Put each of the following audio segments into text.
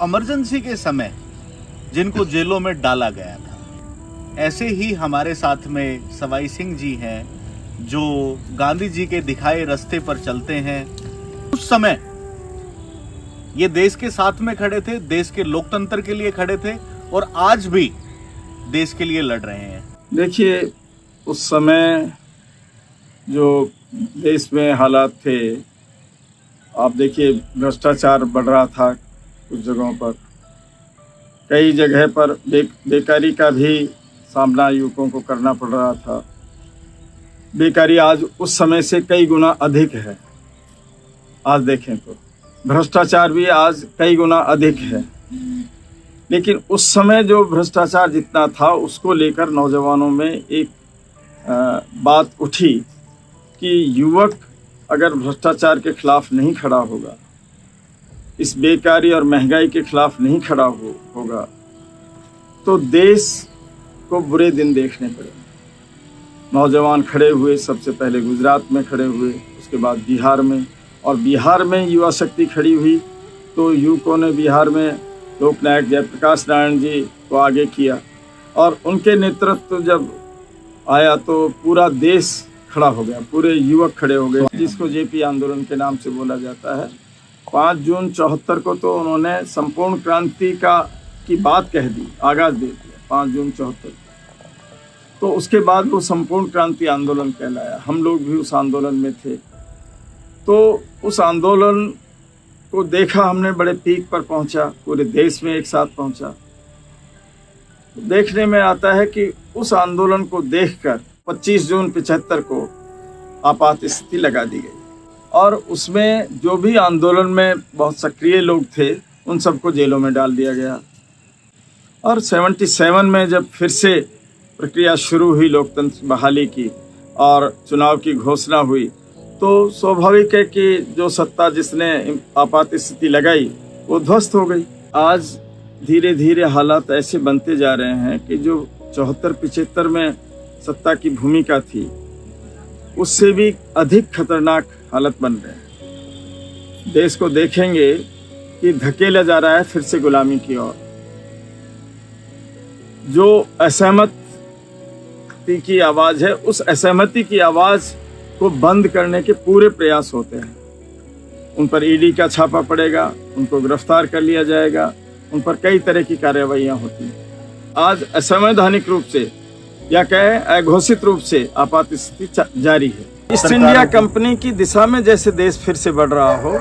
Emergency के समय जिनको जेलों में डाला गया था, ऐसे ही हमारे साथ में सवाई सिंह जी हैं जो गांधी जी के दिखाए रास्ते पर चलते हैं। उस समय ये देश के साथ में खड़े थे, देश के लोकतंत्र के लिए खड़े थे और आज भी देश के लिए लड़ रहे हैं। देखिए, उस समय जो देश में हालात थे, आप देखिए भ्रष्टाचार बढ़ रहा था, कुछ जगहों पर कई जगह पर बेकारी का भी सामना युवकों को करना पड़ रहा था। बेकारी आज उस समय से कई गुना अधिक है। आज देखें तो भ्रष्टाचार भी आज कई गुना अधिक है, लेकिन उस समय जो भ्रष्टाचार जितना था उसको लेकर नौजवानों में एक बात उठी कि युवक अगर भ्रष्टाचार के खिलाफ नहीं खड़ा होगा, इस बेकारी और महंगाई के खिलाफ नहीं खड़ा होगा, तो देश को बुरे दिन देखने पड़े। नौजवान खड़े हुए, सबसे पहले गुजरात में खड़े हुए, उसके बाद बिहार में, और बिहार में युवा शक्ति खड़ी हुई तो युवकों ने बिहार में लोकनायक जयप्रकाश नारायण जी को आगे किया और उनके नेतृत्व जब आया तो पूरा देश खड़ा हो गया, पूरे युवक खड़े हो गए, जिसको जेपी आंदोलन के नाम से बोला जाता है। 5 जून 74 को तो उन्होंने संपूर्ण क्रांति की बात कह दी, आगाज दे दिया 5 जून 74। तो उसके बाद वो संपूर्ण क्रांति आंदोलन कहलाया। हम लोग भी उस आंदोलन में थे, तो उस आंदोलन को देखा हमने, बड़े पीक पर पहुंचा, पूरे देश में एक साथ पहुंचा। देखने में आता है कि उस आंदोलन को देखकर 25 जून 75 को आपात स्थिति लगा दी गई और उसमें जो भी आंदोलन में बहुत सक्रिय लोग थे उन सबको जेलों में डाल दिया गया। और 77 में जब फिर से प्रक्रिया शुरू हुई लोकतंत्र बहाली की और चुनाव की घोषणा हुई, तो स्वाभाविक है कि जो सत्ता जिसने आपात स्थिति लगाई वो ध्वस्त हो गई। आज धीरे धीरे हालात ऐसे बनते जा रहे हैं कि जो 74-75 में सत्ता की भूमिका थी उससे भी अधिक खतरनाक हालत बन रहे हैं। देश को देखेंगे कि धकेला जा रहा है फिर से गुलामी की ओर। जो असहमति की आवाज है, उस असहमति की आवाज को बंद करने के पूरे प्रयास होते हैं। उन पर ईडी का छापा पड़ेगा, उनको गिरफ्तार कर लिया जाएगा, उन पर कई तरह की कार्रवाइयां होती हैं। आज असंवैधानिक रूप से या कहें अघोषित रूप से आपात स्थिति जारी है। ईस्ट इंडिया कंपनी की दिशा में जैसे देश फिर से बढ़ रहा हो,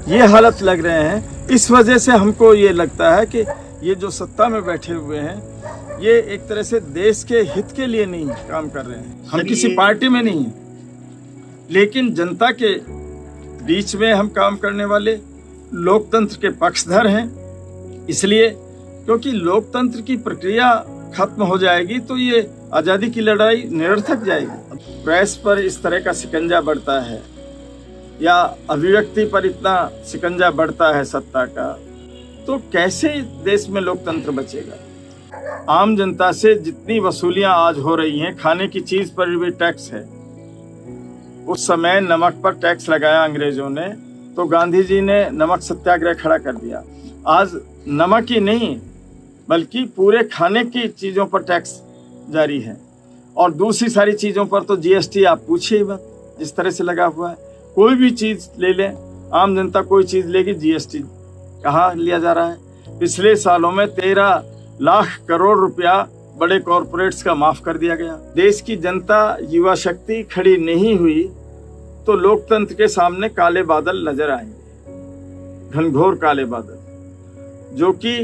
ये हालत लग रहे हैं। इस वजह से हमको ये लगता है कि ये जो सत्ता में बैठे हुए हैं ये एक तरह से देश के हित के लिए नहीं काम कर रहे हैं। हम किसी पार्टी में नहीं हैं, लेकिन जनता के बीच में हम काम करने वाले लोकतंत्र के पक्षधर हैं। इसलिए क्योंकि लोकतंत्र की प्रक्रिया खत्म हो जाएगी तो ये आज़ादी की लड़ाई निरर्थक जाएगी। प्रेस पर इस तरह का शिकंजा बढ़ता है या अभिव्यक्ति पर इतना शिकंजा बढ़ता है सत्ता का, तो कैसे देश में लोकतंत्र बचेगा। आम जनता से जितनी वसूलियां आज हो रही हैं, खाने की चीज पर भी टैक्स है। उस समय नमक पर टैक्स लगाया अंग्रेजों ने, तो गांधी जी ने नमक सत्याग्रह खड़ा कर दिया। आज नमक ही नहीं बल्कि पूरे खाने की चीजों पर टैक्स जारी है और दूसरी सारी चीजों पर तो जीएसटी आप पूछिए मत, जिस तरह से लगा हुआ है। कोई भी चीज ले लें, आम जनता कोई चीज लेगी, जीएसटी कहाँ लिया जा रहा है। पिछले सालों में 13 लाख करोड़ रुपया बड़े कॉरपोरेट्स का माफ कर दिया गया। देश की जनता, युवा शक्ति खड़ी नहीं हुई तो लोकतंत्र के सामने काले बादल नजर आएंगे, घनघोर काले बादल, जो कि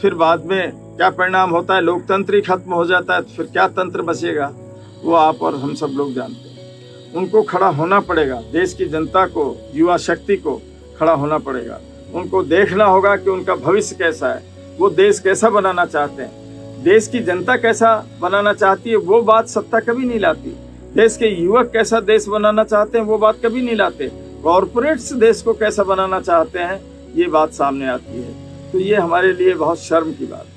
फिर बाद में क्या परिणाम होता है, लोकतंत्र ही खत्म हो जाता है तो फिर क्या तंत्र बचेगा, वो आप और हम सब लोग जानते हैं। उनको खड़ा होना पड़ेगा, देश की जनता को, युवा शक्ति को खड़ा होना पड़ेगा। उनको देखना होगा कि उनका भविष्य कैसा है, वो देश कैसा बनाना चाहते हैं, देश की जनता कैसा बनाना चाहती है, वो बात सत्ता कभी नहीं लाती। देश के युवक कैसा देश बनाना चाहते हैं, वो बात कभी नहीं लाते। कॉरपोरेट्स देश को कैसा बनाना चाहते हैं, ये बात सामने आती है। तो ये हमारे लिए बहुत शर्म की बात है।